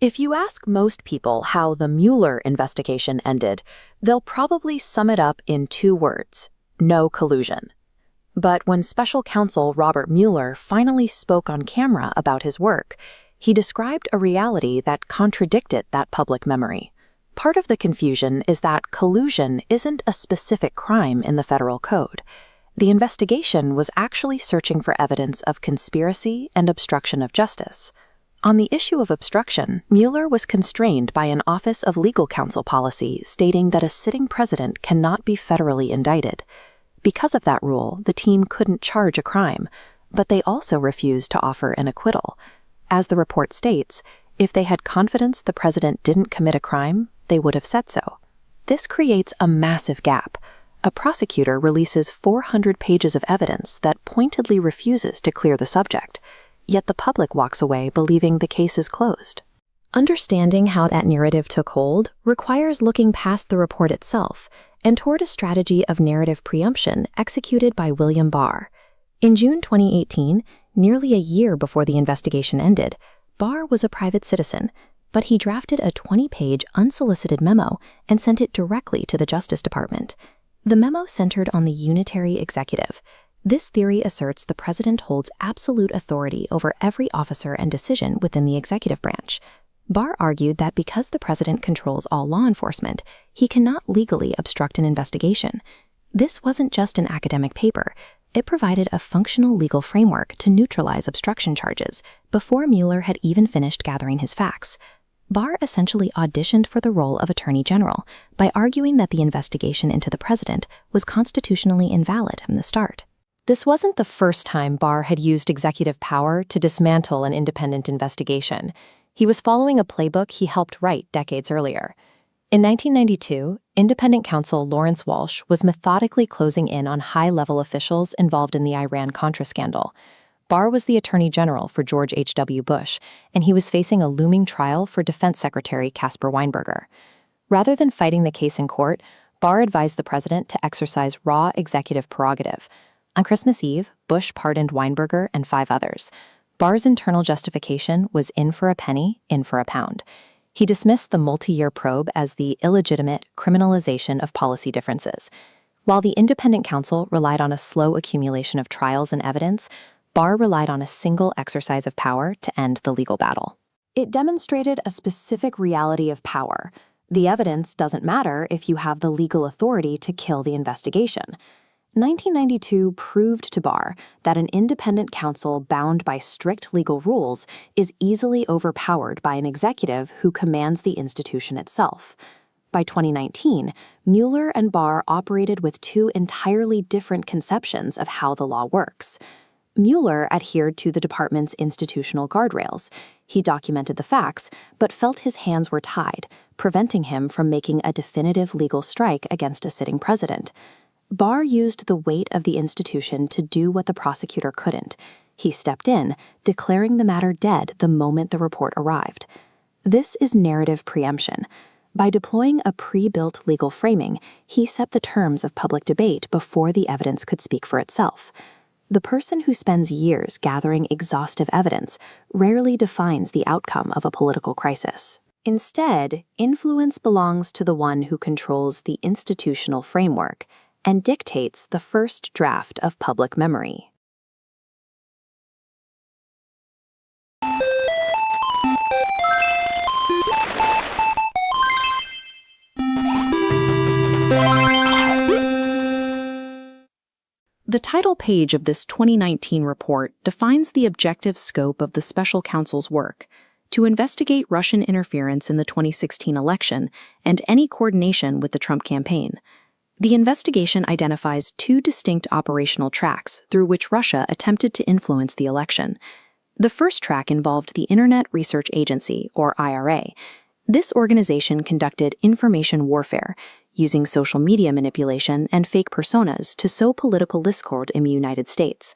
If you ask most people how the Mueller investigation ended, they'll probably sum it up in 2 words: no collusion. But when special counsel Robert Mueller finally spoke on camera about his work, he described a reality that contradicted that public memory. Part of the confusion is that collusion isn't a specific crime in the federal code. The investigation was actually searching for evidence of conspiracy and obstruction of justice. On the issue of obstruction, Mueller was constrained by an Office of Legal Counsel policy stating that a sitting president cannot be federally indicted. Because of that rule, the team couldn't charge a crime, but they also refused to offer an acquittal. As the report states, if they had confidence the president didn't commit a crime, they would have said so. This creates a massive gap. A prosecutor releases 400 pages of evidence that pointedly refuses to clear the subject, yet the public walks away believing the case is closed. Understanding how that narrative took hold requires looking past the report itself and toward a strategy of narrative preemption executed by William Barr. In June 2018, nearly a year before the investigation ended, Barr was a private citizen, but he drafted a 20-page unsolicited memo and sent it directly to the Justice Department. The memo centered on the unitary executive. This theory asserts the president holds absolute authority over every officer and decision within the executive branch. Barr argued that because the president controls all law enforcement, he cannot legally obstruct an investigation. This wasn't just an academic paper. It provided a functional legal framework to neutralize obstruction charges before Mueller had even finished gathering his facts. Barr essentially auditioned for the role of Attorney General by arguing that the investigation into the president was constitutionally invalid from the start. This wasn't the first time Barr had used executive power to dismantle an independent investigation. He was following a playbook he helped write decades earlier. In 1992, independent counsel Lawrence Walsh was methodically closing in on high-level officials involved in the Iran-Contra scandal. Barr was the Attorney General for George H.W. Bush, and he was facing a looming trial for Defense Secretary Caspar Weinberger. Rather than fighting the case in court, Barr advised the president to exercise raw executive prerogative. On Christmas Eve, Bush pardoned Weinberger and 5 others. Barr's internal justification was in for a penny, in for a pound. He dismissed the multi-year probe as the illegitimate criminalization of policy differences. While the independent counsel relied on a slow accumulation of trials and evidence, Barr relied on a single exercise of power to end the legal battle. It demonstrated a specific reality of power. The evidence doesn't matter if you have the legal authority to kill the investigation. 1992 proved to Barr that an independent counsel bound by strict legal rules is easily overpowered by an executive who commands the institution itself. By 2019, Mueller and Barr operated with 2 entirely different conceptions of how the law works. Mueller adhered to the department's institutional guardrails. He documented the facts, but felt his hands were tied, preventing him from making a definitive legal strike against a sitting president. Barr used the weight of the institution to do what the prosecutor couldn't. He stepped in, declaring the matter dead the moment the report arrived. This is narrative preemption. By deploying a pre-built legal framing, he set the terms of public debate before the evidence could speak for itself. The person who spends years gathering exhaustive evidence rarely defines the outcome of a political crisis. Instead, influence belongs to the one who controls the institutional framework and dictates the first draft of public memory. The title page of this 2019 report defines the objective scope of the special counsel's work: to investigate Russian interference in the 2016 election and any coordination with the Trump campaign. The investigation identifies 2 distinct operational tracks through which Russia attempted to influence the election. The first track involved the Internet Research Agency, or IRA. This organization conducted information warfare, using social media manipulation and fake personas to sow political discord in the United States.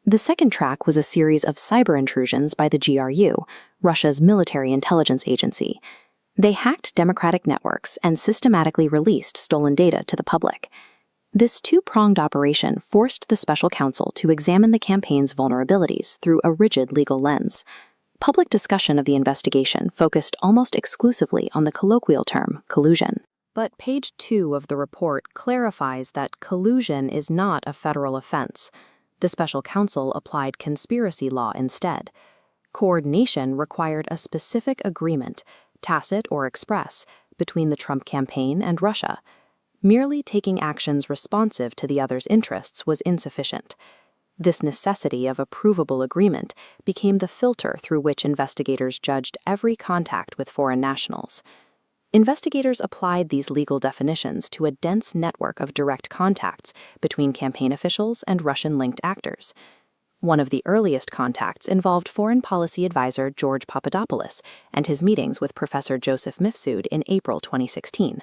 The second track was a series of cyber intrusions by the GRU, Russia's military intelligence agency. They hacked democratic networks and systematically released stolen data to the public. This 2-pronged operation forced the special counsel to examine the campaign's vulnerabilities through a rigid legal lens. Public discussion of the investigation focused almost exclusively on the colloquial term collusion. But page 2 of the report clarifies that collusion is not a federal offense. The special counsel applied conspiracy law instead. Coordination required a specific agreement, tacit or express, between the Trump campaign and Russia. Merely taking actions responsive to the other's interests was insufficient. This necessity of a provable agreement became the filter through which investigators judged every contact with foreign nationals. Investigators applied these legal definitions to a dense network of direct contacts between campaign officials and Russian-linked actors. One of the earliest contacts involved foreign policy advisor George Papadopoulos and his meetings with Professor Joseph Mifsud in April 2016.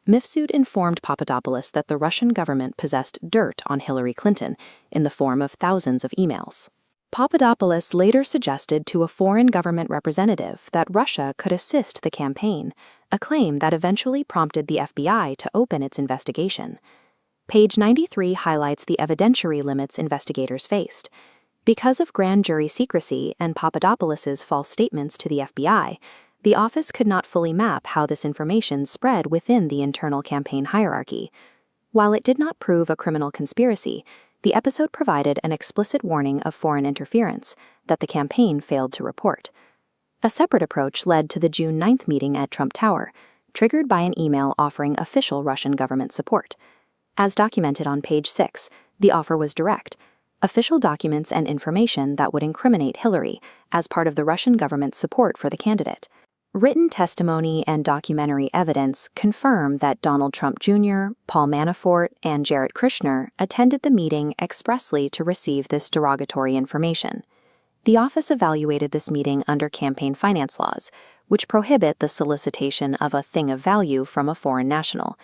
Mifsud informed Papadopoulos that the Russian government possessed dirt on Hillary Clinton in the form of thousands of emails. Papadopoulos later suggested to a foreign government representative that Russia could assist the campaign, a claim that eventually prompted the FBI to open its investigation. Page 93 highlights the evidentiary limits investigators faced. Because of grand jury secrecy and Papadopoulos's false statements to the FBI, the office could not fully map how this information spread within the internal campaign hierarchy. While it did not prove a criminal conspiracy, the episode provided an explicit warning of foreign interference that the campaign failed to report. A separate approach led to the June 9th meeting at Trump Tower, triggered by an email offering official Russian government support. As documented on page 6, the offer was direct: official documents and information that would incriminate Hillary as part of the Russian government's support for the candidate. Written testimony and documentary evidence confirm that Donald Trump Jr., Paul Manafort, and Jared Kushner attended the meeting expressly to receive this derogatory information. The office evaluated this meeting under campaign finance laws, which prohibit the solicitation of a thing of value from a foreign national.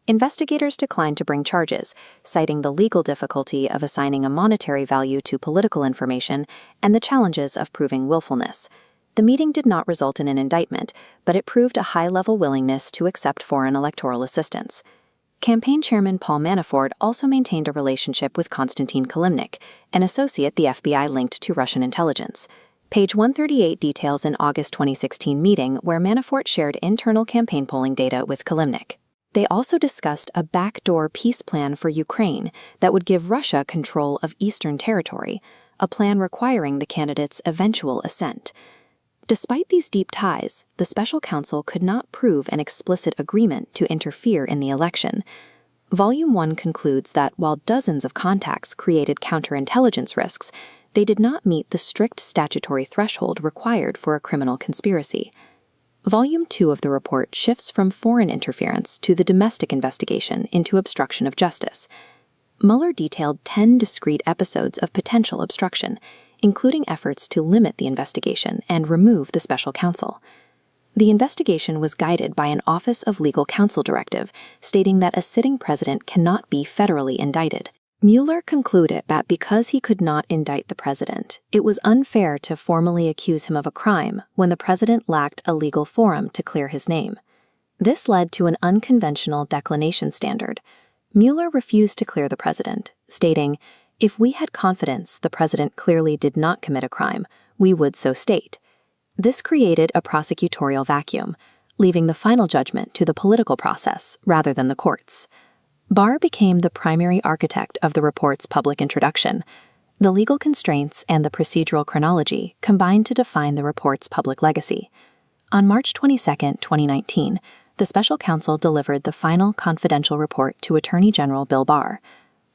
Investigators declined to bring charges, citing the legal difficulty of assigning a monetary value to political information and the challenges of proving willfulness. The meeting did not result in an indictment, but it proved a high-level willingness to accept foreign electoral assistance. Campaign chairman Paul Manafort also maintained a relationship with Konstantin Kilimnik, an associate the FBI linked to Russian intelligence. Page 138 details an August 2016 meeting where Manafort shared internal campaign polling data with Kilimnik. They also discussed a backdoor peace plan for Ukraine that would give Russia control of Eastern territory, a plan requiring the candidate's eventual assent. Despite these deep ties, the special counsel could not prove an explicit agreement to interfere in the election. Volume 1 concludes that while dozens of contacts created counterintelligence risks, they did not meet the strict statutory threshold required for a criminal conspiracy. Volume 2 of the report shifts from foreign interference to the domestic investigation into obstruction of justice. Mueller detailed 10 discrete episodes of potential obstruction, including efforts to limit the investigation and remove the special counsel. The investigation was guided by an Office of Legal Counsel directive stating that a sitting president cannot be federally indicted. Mueller concluded that because he could not indict the president, it was unfair to formally accuse him of a crime when the president lacked a legal forum to clear his name. This led to an unconventional declination standard. Mueller refused to clear the president, stating, "If we had confidence the president clearly did not commit a crime, we would so state." This created a prosecutorial vacuum, leaving the final judgment to the political process rather than the courts. Barr became the primary architect of the report's public introduction. The legal constraints and the procedural chronology combined to define the report's public legacy. On March 22, 2019, the special counsel delivered the final confidential report to Attorney General Bill Barr.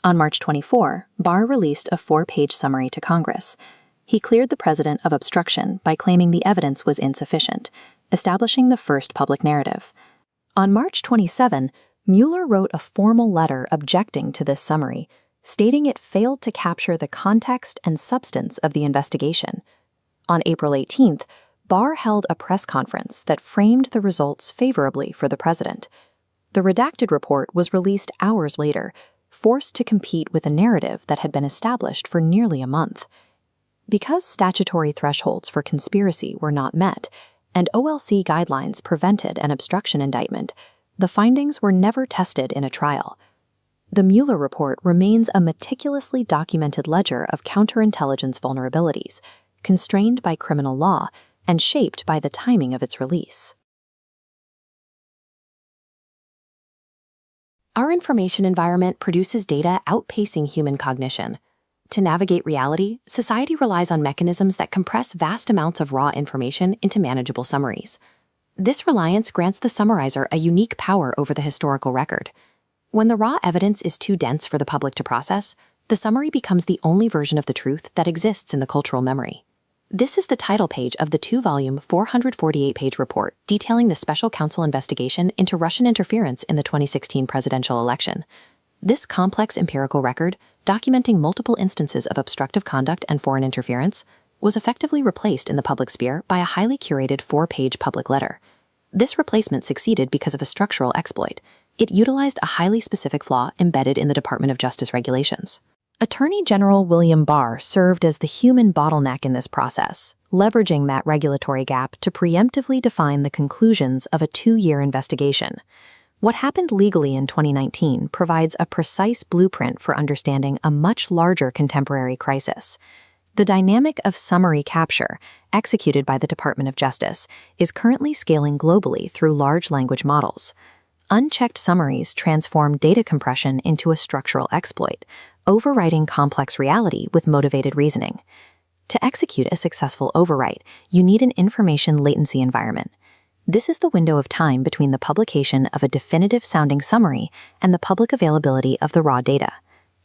On March 24, Barr released a 4-page summary to Congress. He cleared the president of obstruction by claiming the evidence was insufficient, establishing the first public narrative. On March 27, Mueller wrote a formal letter objecting to this summary, stating it failed to capture the context and substance of the investigation. On April 18th, Barr held a press conference that framed the results favorably for the president. The redacted report was released hours later, forced to compete with a narrative that had been established for nearly a month. Because statutory thresholds for conspiracy were not met, and OLC guidelines prevented an obstruction indictment, the findings were never tested in a trial. The Mueller report remains a meticulously documented ledger of counterintelligence vulnerabilities, constrained by criminal law and shaped by the timing of its release. Our information environment produces data outpacing human cognition. To navigate reality, society relies on mechanisms that compress vast amounts of raw information into manageable summaries. This reliance grants the summarizer a unique power over the historical record. When the raw evidence is too dense for the public to process, the summary becomes the only version of the truth that exists in the cultural memory. This is the title page of the 2-volume, 448-page report detailing the special counsel investigation into Russian interference in the 2016 presidential election. This complex empirical record, documenting multiple instances of obstructive conduct and foreign interference, was effectively replaced in the public sphere by a highly curated 4-page public letter. This replacement succeeded because of a structural exploit. It utilized a highly specific flaw embedded in the Department of Justice regulations. Attorney General William Barr served as the human bottleneck in this process, leveraging that regulatory gap to preemptively define the conclusions of a 2-year investigation. What happened legally in 2019 provides a precise blueprint for understanding a much larger contemporary crisis. The dynamic of summary capture, executed by the Department of Justice, is currently scaling globally through large language models. Unchecked summaries transform data compression into a structural exploit, overwriting complex reality with motivated reasoning. To execute a successful overwrite, you need an information latency environment. This is the window of time between the publication of a definitive-sounding summary and the public availability of the raw data.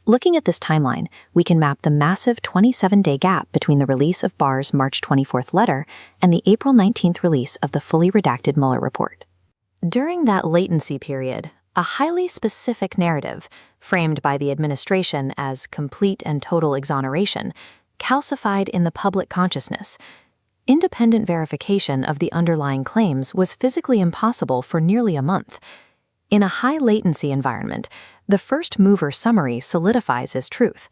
Looking at this timeline, we can map the massive 27-day gap between the release of Barr's March 24th letter and the April 19th release of the fully redacted Mueller report. During that latency period, a highly specific narrative, framed by the administration as complete and total exoneration, calcified in the public consciousness. Independent verification of the underlying claims was physically impossible for nearly a month. In a high-latency environment, the first-mover summary solidifies as truth.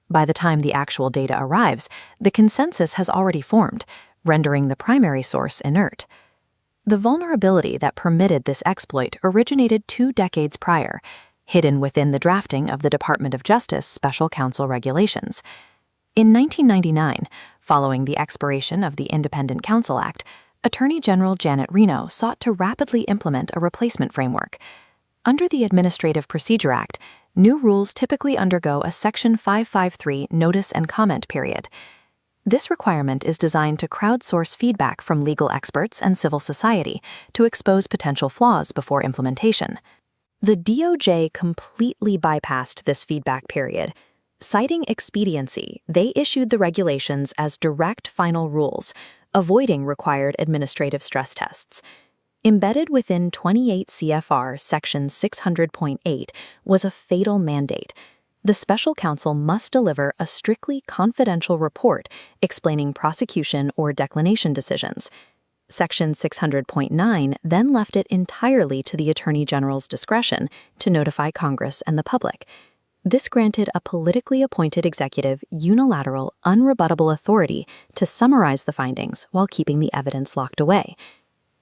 By the time the actual data arrives, the consensus has already formed, rendering the primary source inert. The vulnerability that permitted this exploit originated 2 decades prior, hidden within the drafting of the Department of Justice Special Counsel regulations. In 1999, following the expiration of the Independent Counsel Act, Attorney General Janet Reno sought to rapidly implement a replacement framework. Under the Administrative Procedure Act, new rules typically undergo a Section 553 notice and comment period. This requirement is designed to crowdsource feedback from legal experts and civil society to expose potential flaws before implementation. The DOJ completely bypassed this feedback period. Citing expediency, they issued the regulations as direct final rules, avoiding required administrative stress tests. Embedded within 28 CFR Section 600.8 was a fatal mandate. The special counsel must deliver a strictly confidential report explaining prosecution or declination decisions. Section 600.9 then left it entirely to the Attorney General's discretion to notify Congress and the public. This granted a politically appointed executive unilateral, unrebuttable authority to summarize the findings while keeping the evidence locked away.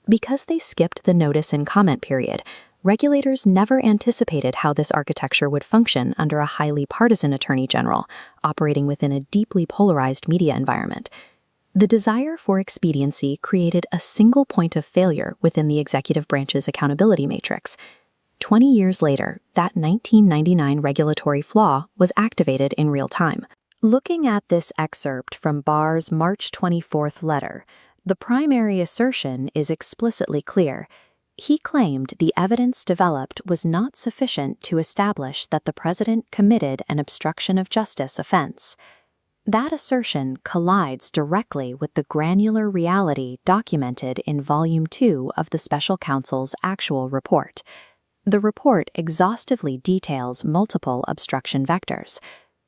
Because they skipped the notice and comment period, regulators never anticipated how this architecture would function under a highly partisan attorney general operating within a deeply polarized media environment. The desire for expediency created a single point of failure within the executive branch's accountability matrix. 20 years later, that 1999 regulatory flaw was activated in real time. Looking at this excerpt from Barr's March 24th letter, the primary assertion is explicitly clear. He claimed the evidence developed was not sufficient to establish that the president committed an obstruction of justice offense. That assertion collides directly with the granular reality documented in Volume 2 of the special counsel's actual report. The report exhaustively details multiple obstruction vectors.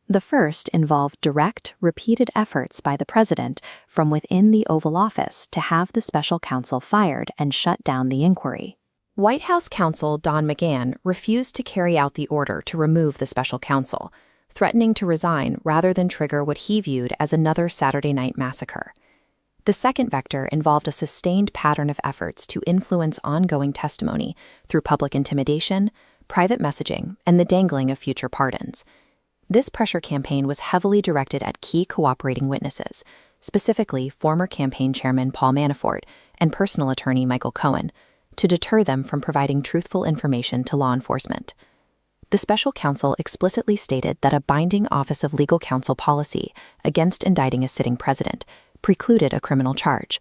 The first involved direct, repeated efforts by the president from within the Oval Office to have the special counsel fired and shut down the inquiry. White House counsel Don McGahn refused to carry out the order to remove the special counsel, threatening to resign rather than trigger what he viewed as another Saturday night massacre. The second vector involved a sustained pattern of efforts to influence ongoing testimony through public intimidation, private messaging, and the dangling of future pardons. This pressure campaign was heavily directed at key cooperating witnesses, specifically former campaign chairman Paul Manafort and personal attorney Michael Cohen, to deter them from providing truthful information to law enforcement. The special counsel explicitly stated that a binding Office of Legal Counsel policy against indicting a sitting president precluded a criminal charge,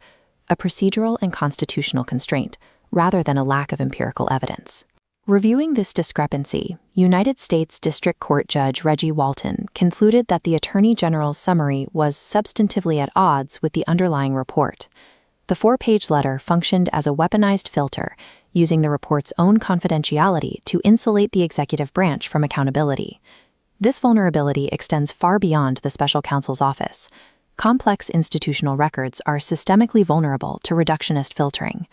a procedural and constitutional constraint, rather than a lack of empirical evidence. Reviewing this discrepancy, United States District Court Judge Reggie Walton concluded that the Attorney General's summary was substantively at odds with the underlying report. The 4-page letter functioned as a weaponized filter, using the report's own confidentiality to insulate the executive branch from accountability. This vulnerability extends far beyond the special counsel's office. Complex institutional records are systemically vulnerable to reductionist filtering.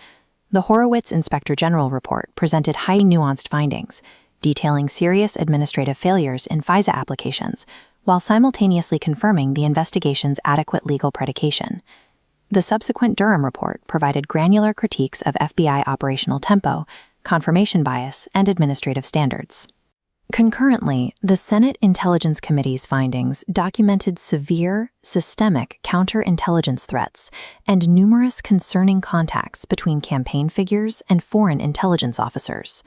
The Horowitz Inspector General report presented highly nuanced findings, detailing serious administrative failures in FISA applications, while simultaneously confirming the investigation's adequate legal predication. The subsequent Durham report provided granular critiques of FBI operational tempo, confirmation bias, and administrative standards. Concurrently, the Senate Intelligence Committee's findings documented severe, systemic counterintelligence threats and numerous concerning contacts between campaign figures and foreign intelligence officers.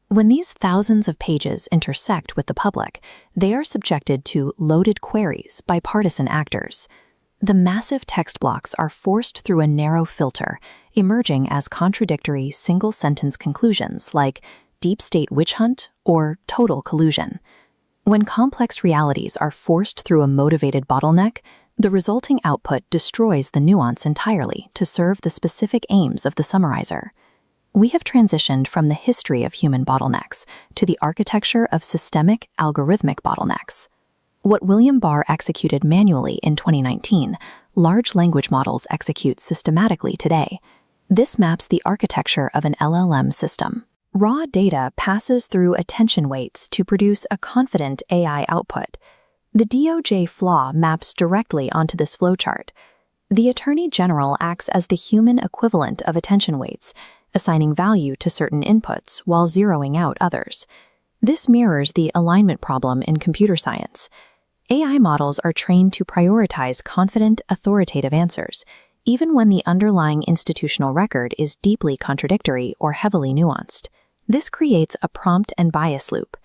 When these thousands of pages intersect with the public, they are subjected to loaded queries by partisan actors. The massive text blocks are forced through a narrow filter, emerging as contradictory single-sentence conclusions like deep state witch hunt or total collusion. When complex realities are forced through a motivated bottleneck, the resulting output destroys the nuance entirely to serve the specific aims of the summarizer. We have transitioned from the history of human bottlenecks to the architecture of systemic, algorithmic bottlenecks. What William Barr executed manually in 2019, large language models execute systematically today. This maps the architecture of an LLM system. Raw data passes through attention weights to produce a confident AI output. The DOJ flaw maps directly onto this flowchart. The Attorney General acts as the human equivalent of attention weights, assigning value to certain inputs while zeroing out others. This mirrors the alignment problem in computer science. AI models are trained to prioritize confident, authoritative answers, even when the underlying institutional record is deeply contradictory or heavily nuanced. This creates a prompt and bias loop.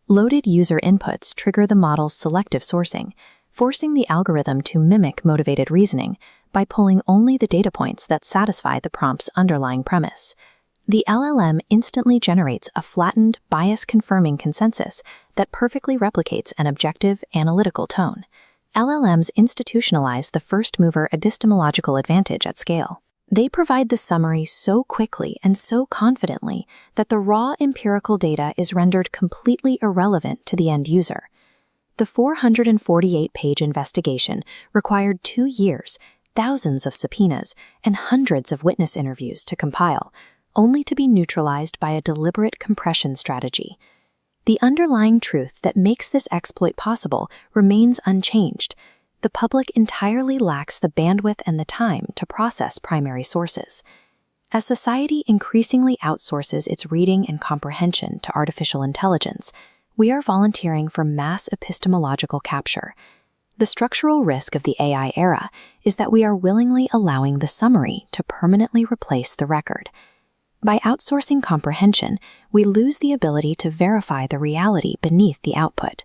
Loaded user inputs trigger the model's selective sourcing, forcing the algorithm to mimic motivated reasoning by pulling only the data points that satisfy the prompt's underlying premise. The LLM instantly generates a flattened, bias-confirming consensus that perfectly replicates an objective, analytical tone. LLMs institutionalize the first-mover epistemological advantage at scale. They provide the summary so quickly and so confidently that the raw empirical data is rendered completely irrelevant to the end user. The 448-page investigation required 2 years, thousands of subpoenas, and hundreds of witness interviews to compile, only to be neutralized by a deliberate compression strategy. The underlying truth that makes this exploit possible remains unchanged. The public entirely lacks the bandwidth and the time to process primary sources. As society increasingly outsources its reading and comprehension to artificial intelligence, we are volunteering for mass epistemological capture. The structural risk of the AI era is that we are willingly allowing the summary to permanently replace the record. By outsourcing comprehension, we lose the ability to verify the reality beneath the output.